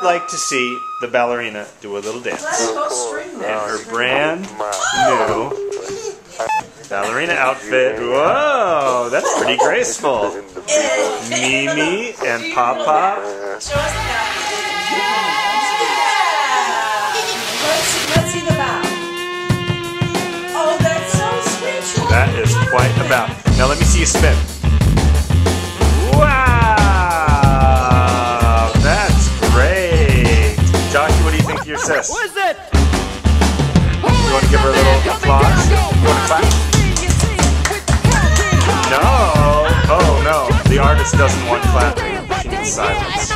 I'd like to see the ballerina do a little dance. Let's go string In there. her brand new ballerina outfit. Whoa, that's pretty graceful. Mimi and Pop Pop. Show us the back. Let's see the back. Oh, that's so sweet. That is quite a bow. Now let me see you spin. Wow, that's great. Joshua, what do you think to your sis? Who is it? You want to give her a little applause? You want to clap? No. Oh no, the artist doesn't want clapping. She needs silence.